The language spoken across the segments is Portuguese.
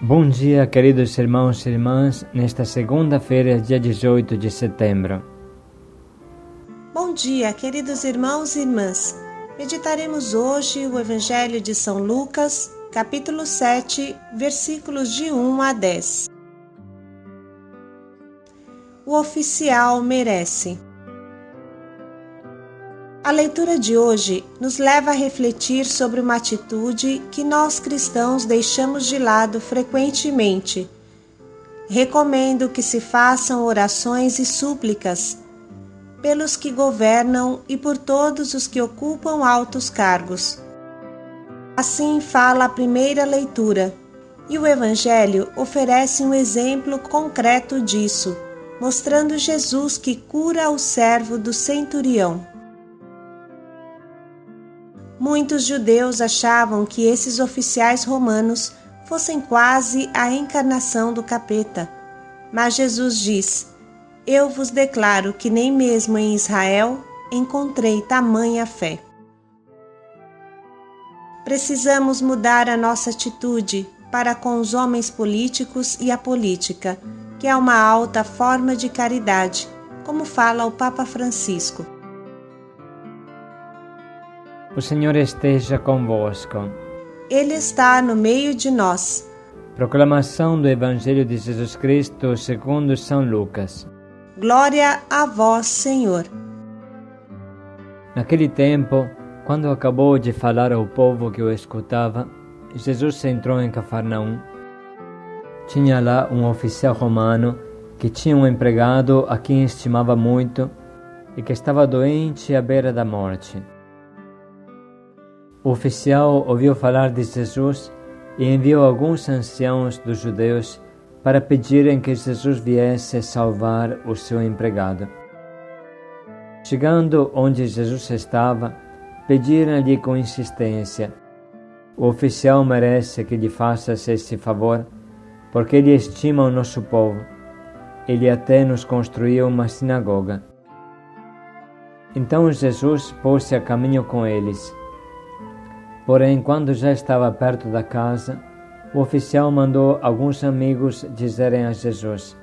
Bom dia, queridos irmãos e irmãs, nesta segunda-feira, dia 18 de setembro. Bom dia, queridos irmãos e irmãs. Meditaremos hoje o Evangelho de São Lucas, capítulo 7, versículos de 1 a 10. O oficial merece. A leitura de hoje nos leva a refletir sobre uma atitude que nós cristãos deixamos de lado frequentemente. Recomendo que se façam orações e súplicas pelos que governam e por todos os que ocupam altos cargos. Assim fala a primeira leitura, e o Evangelho oferece um exemplo concreto disso, mostrando Jesus que cura o servo do centurião. Muitos judeus achavam que esses oficiais romanos fossem quase a encarnação do capeta, mas Jesus diz: Eu vos declaro que nem mesmo em Israel encontrei tamanha fé. Precisamos mudar a nossa atitude para com os homens políticos e a política, que é uma alta forma de caridade, como fala o Papa Francisco. O Senhor esteja convosco. Ele está no meio de nós. Proclamação do Evangelho de Jesus Cristo segundo São Lucas. Glória a vós, Senhor. Naquele tempo, quando acabou de falar ao povo que o escutava, Jesus entrou em Cafarnaum. Tinha lá um oficial romano que tinha um empregado a quem estimava muito e que estava doente à beira da morte. O oficial ouviu falar de Jesus e enviou alguns anciãos dos judeus para pedirem que Jesus viesse salvar o seu empregado. Chegando onde Jesus estava, pediram-lhe com insistência: O oficial merece que lhe faças esse favor, porque ele estima o nosso povo. Ele até nos construiu uma sinagoga. Então Jesus pôs-se a caminho com eles. Porém, quando já estava perto da casa, o oficial mandou alguns amigos dizerem a Jesus: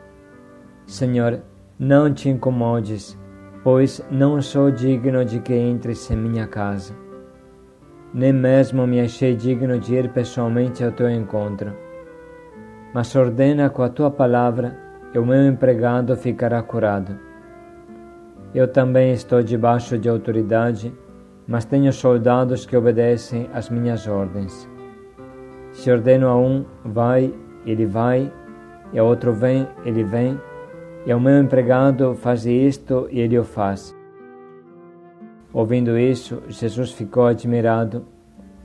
Senhor, não te incomodes, pois não sou digno de que entres em minha casa. Nem mesmo me achei digno de ir pessoalmente ao teu encontro. Mas ordena com a tua palavra e o meu empregado ficará curado. Eu também estou debaixo de autoridade, mas tenho soldados que obedecem às minhas ordens. Se ordeno a um, vai, ele vai, e a outro vem, ele vem, e ao meu empregado, faz isto, e ele o faz. Ouvindo isso, Jesus ficou admirado,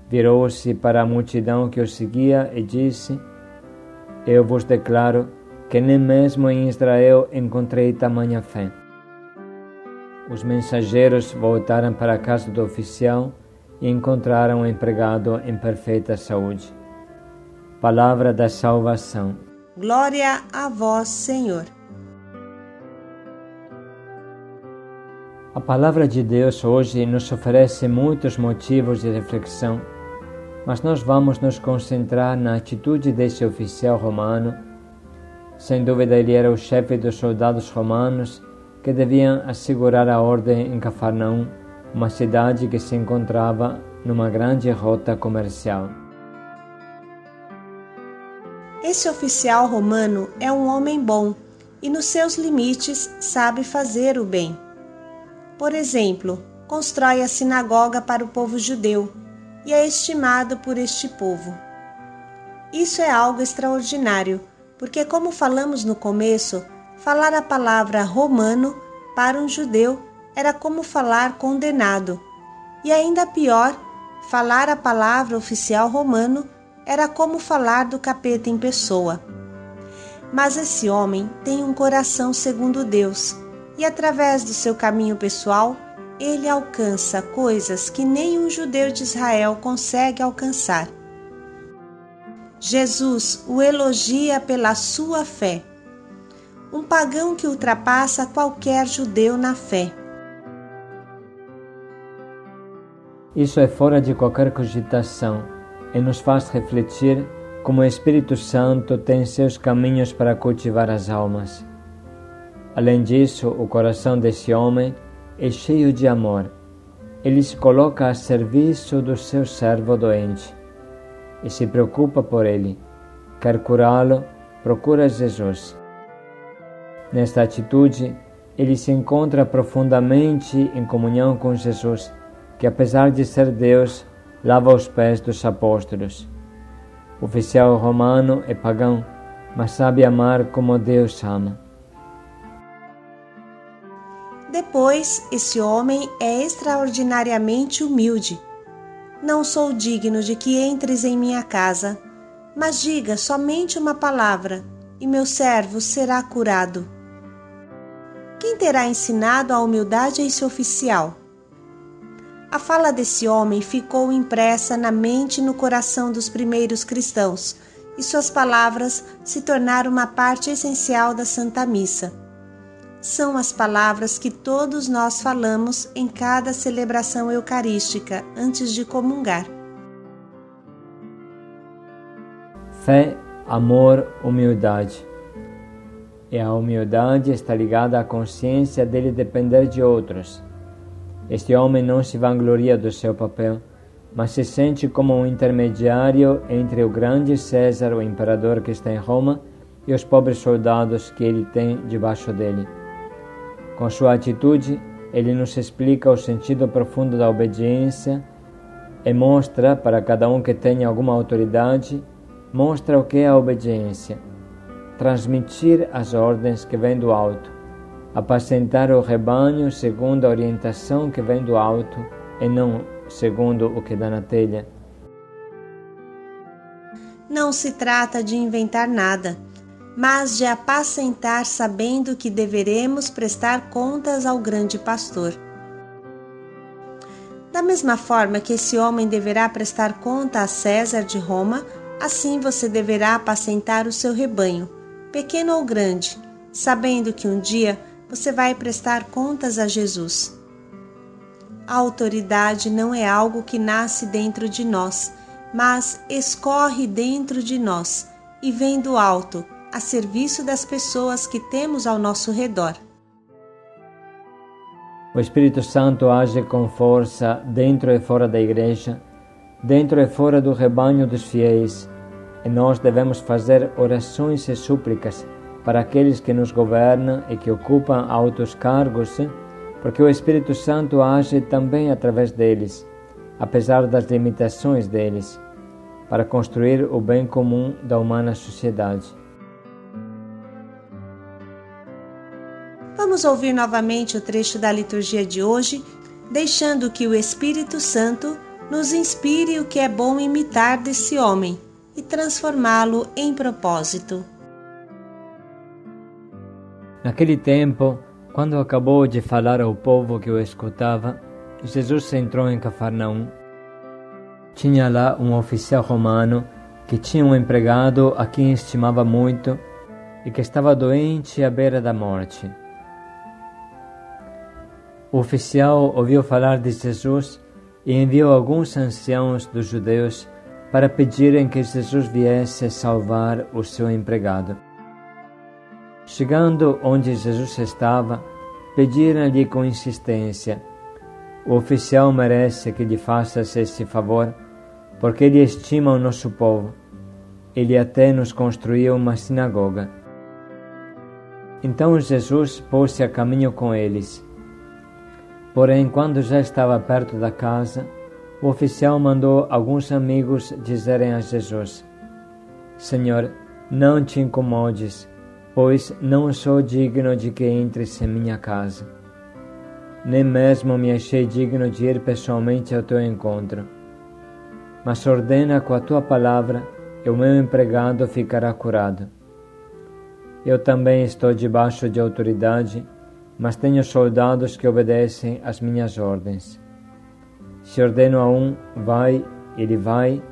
virou-se para a multidão que o seguia e disse: Eu vos declaro que nem mesmo em Israel encontrei tamanha fé. Os mensageiros voltaram para a casa do oficial e encontraram o empregado em perfeita saúde. Palavra da salvação. Glória a vós, Senhor. A palavra de Deus hoje nos oferece muitos motivos de reflexão, mas nós vamos nos concentrar na atitude desse oficial romano. Sem dúvida, ele era o chefe dos soldados romanos que deviam assegurar a ordem em Cafarnaum, uma cidade que se encontrava numa grande rota comercial. Esse oficial romano é um homem bom e, nos seus limites, sabe fazer o bem. Por exemplo, constrói a sinagoga para o povo judeu e é estimado por este povo. Isso é algo extraordinário, porque, como falamos no começo, falar a palavra romano para um judeu era como falar condenado, e ainda pior, falar a palavra oficial romano era como falar do capeta em pessoa. Mas esse homem tem um coração segundo Deus, e através do seu caminho pessoal, ele alcança coisas que nem um judeu de Israel consegue alcançar. Jesus o elogia pela sua fé. Um pagão que ultrapassa qualquer judeu na fé. Isso é fora de qualquer cogitação e nos faz refletir como o Espírito Santo tem seus caminhos para cultivar as almas. Além disso, o coração desse homem é cheio de amor. Ele se coloca a serviço do seu servo doente e se preocupa por ele. Quer curá-lo, procura Jesus. Nesta atitude, ele se encontra profundamente em comunhão com Jesus, que apesar de ser Deus, lava os pés dos apóstolos. O oficial romano é pagão, mas sabe amar como Deus ama. Depois, esse homem é extraordinariamente humilde. Não sou digno de que entres em minha casa, mas diga somente uma palavra, e meu servo será curado. Quem terá ensinado a humildade a esse oficial? A fala desse homem ficou impressa na mente e no coração dos primeiros cristãos, e suas palavras se tornaram uma parte essencial da Santa Missa. São as palavras que todos nós falamos em cada celebração eucarística antes de comungar. Fé, amor, humildade. E a humildade está ligada à consciência dele depender de outros. Este homem não se vangloria do seu papel, mas se sente como um intermediário entre o grande César, o imperador que está em Roma, e os pobres soldados que ele tem debaixo dele. Com sua atitude, ele nos explica o sentido profundo da obediência e mostra para cada um que tenha alguma autoridade, mostra o que é a obediência. Transmitir as ordens que vêm do alto, apacentar o rebanho segundo a orientação que vem do alto e não segundo o que dá na telha. Não se trata de inventar nada, mas de apacentar sabendo que deveremos prestar contas ao grande pastor. Da mesma forma que esse homem deverá prestar conta a César de Roma, assim você deverá apacentar o seu rebanho, pequeno ou grande, sabendo que um dia você vai prestar contas a Jesus. A autoridade não é algo que nasce dentro de nós, mas escorre dentro de nós e vem do alto, a serviço das pessoas que temos ao nosso redor. O Espírito Santo age com força dentro e fora da igreja, dentro e fora do rebanho dos fiéis, e nós devemos fazer orações e súplicas para aqueles que nos governam e que ocupam altos cargos, porque o Espírito Santo age também através deles, apesar das limitações deles, para construir o bem comum da humana sociedade. Vamos ouvir novamente o trecho da liturgia de hoje, deixando que o Espírito Santo nos inspire o que é bom imitar desse homem e transformá-lo em propósito. Naquele tempo, quando acabou de falar ao povo que o escutava, Jesus entrou em Cafarnaum. Tinha lá um oficial romano que tinha um empregado a quem estimava muito e que estava doente à beira da morte. O oficial ouviu falar de Jesus e enviou alguns anciãos dos judeus para pedirem que Jesus viesse salvar o seu empregado. Chegando onde Jesus estava, pediram-lhe com insistência: o oficial merece que lhe faças esse favor, porque ele estima o nosso povo. Ele até nos construiu uma sinagoga. Então Jesus pôs-se a caminho com eles. Porém, quando já estava perto da casa, o oficial mandou alguns amigos dizerem a Jesus: Senhor, não te incomodes, pois não sou digno de que entres em minha casa. Nem mesmo me achei digno de ir pessoalmente ao teu encontro. Mas ordena com a tua palavra e o meu empregado ficará curado. Eu também estou debaixo de autoridade, mas tenho soldados que obedecem às minhas ordens. Se ordeno a um, vai, ele vai,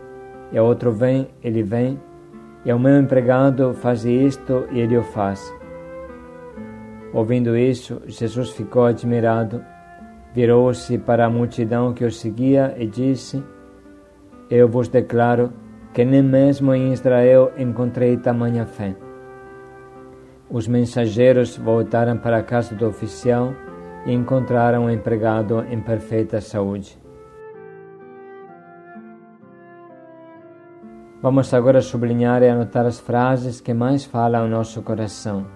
e a outro vem, ele vem, e ao meu empregado, faz isto, e ele o faz. Ouvindo isso, Jesus ficou admirado, virou-se para a multidão que o seguia e disse: Eu vos declaro que nem mesmo em Israel encontrei tamanha fé. Os mensageiros voltaram para a casa do oficial e encontraram o empregado em perfeita saúde. Vamos agora sublinhar e anotar as frases que mais falam ao nosso coração.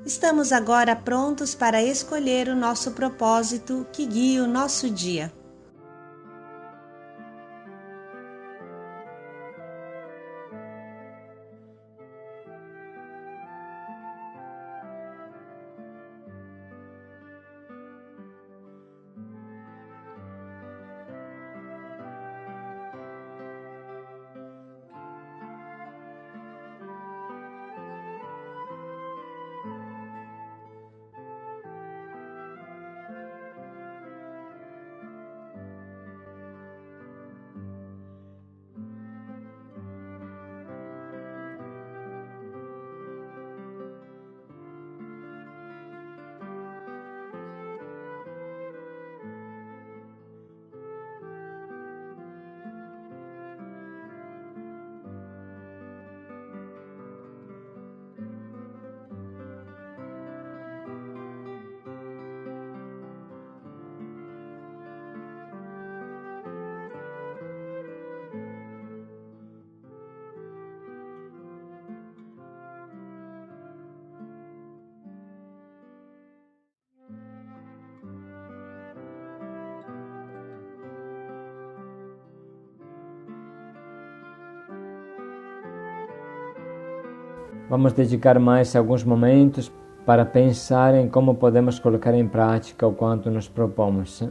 Estamos agora prontos para escolher o nosso propósito que guia o nosso dia. Vamos dedicar mais alguns momentos para pensar em como podemos colocar em prática o quanto nos propomos.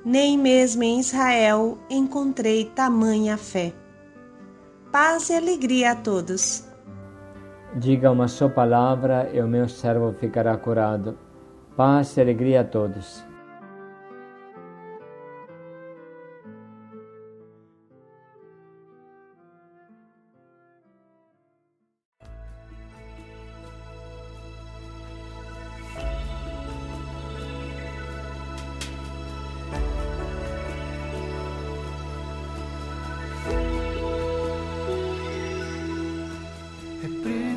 Nem mesmo em Israel encontrei tamanha fé. Paz e alegria a todos. Diga uma só palavra e o meu servo ficará curado. Paz e alegria a todos. É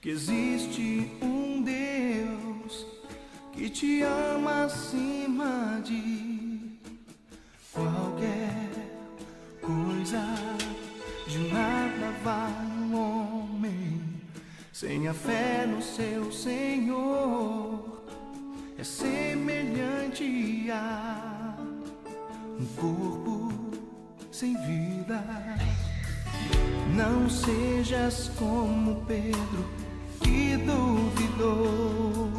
que existe um Deus que te ama acima de qualquer coisa. De nada vale um homem sem a fé no seu Senhor. É semelhante a um corpo sem vida. Não sejas como Pedro, que duvidou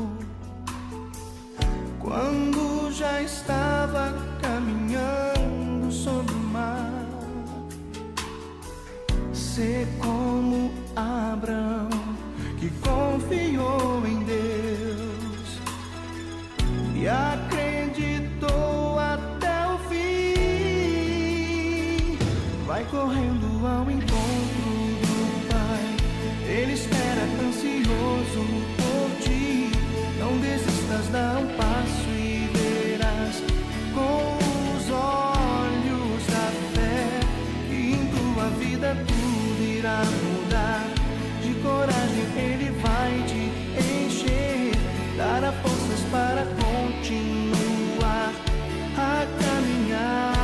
quando já estava caminhando sobre o mar. Sê como Abraão, que confiou em Deus e acreditou até o fim. Vai correndo ao encontro do Pai, Ele espera ansioso por ti. Não desistas, dá um passo e verás com os olhos da fé que em tua vida tudo irá mudar. De coragem Ele vai te encher, dará forças para continuar a caminhar.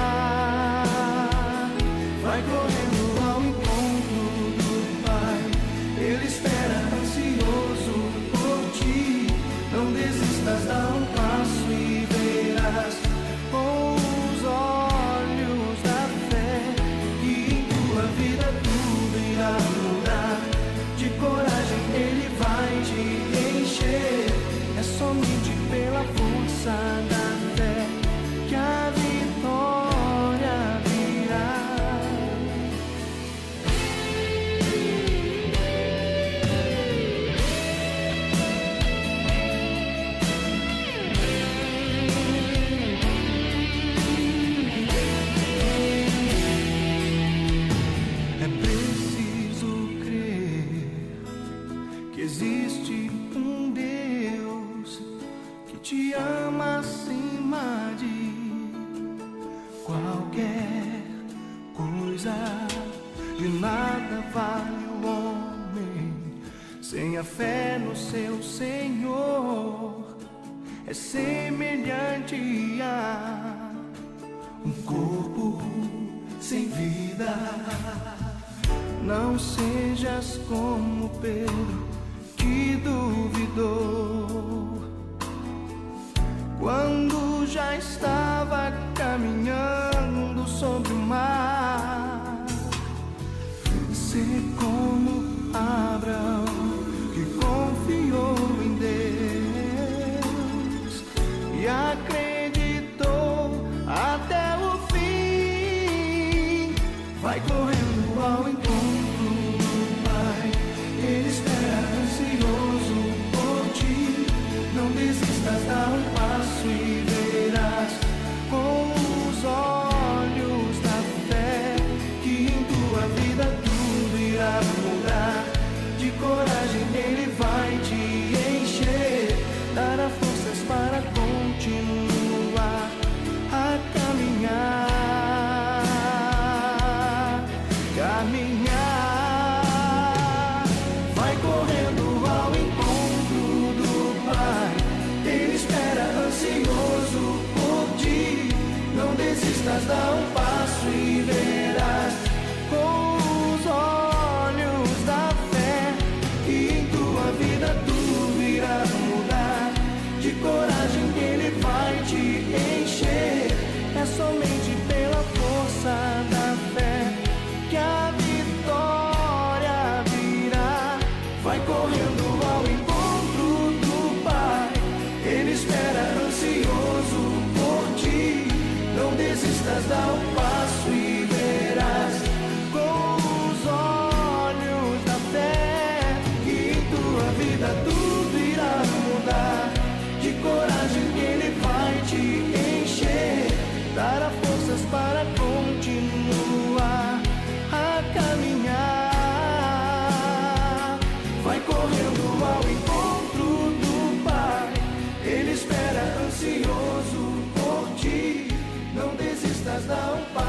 Vai correndo ao encontro do Pai, Ele espera ansioso por ti. Não desistas, dá um passo e verás com os olhos da fé que em tua vida tudo irá mudar. De coragem Ele vai te encher, é somente pela força da fé que a vitória virá. É preciso crer que existe um Deus que te ama acima de qualquer coisa. De nada vale o homem sem a fé no seu Senhor. É semelhante a um corpo sem vida. Não sejas como Pedro, que duvidou quando já estava caminhando sobre o mar. Sê como Abraão, que confiou em Deus e acreditou até o fim. Vai correndo ao encontro do Pai, Ele espera ansioso por ti. Não desistas, dá um passo e verás com os olhos da fé que em tua vida tudo irá mudar. De coragem Ele vai te encher, dará forças para continuar a caminhar. Caminhar. Vai correndo ao encontro do Pai, Ele espera ansioso por ti. Não desistas, dá um passo e verás com os olhos da fé que em tua vida tudo irá mudar. De coragem Ele vai te encher, é somente pela força da fé que a vitória virá. Vai correndo ao encontro do Pai, Ele espera ansioso por ti. Não desistas, dá um passo e verás com os olhos da fé que em tua vida tudo irá mudar. De coragem Ele vai te encher, dará forças para continuar a caminhar. Vai correndo ao encontro do Pai, Ele espera ansioso por ti. Não desistas, dá um passo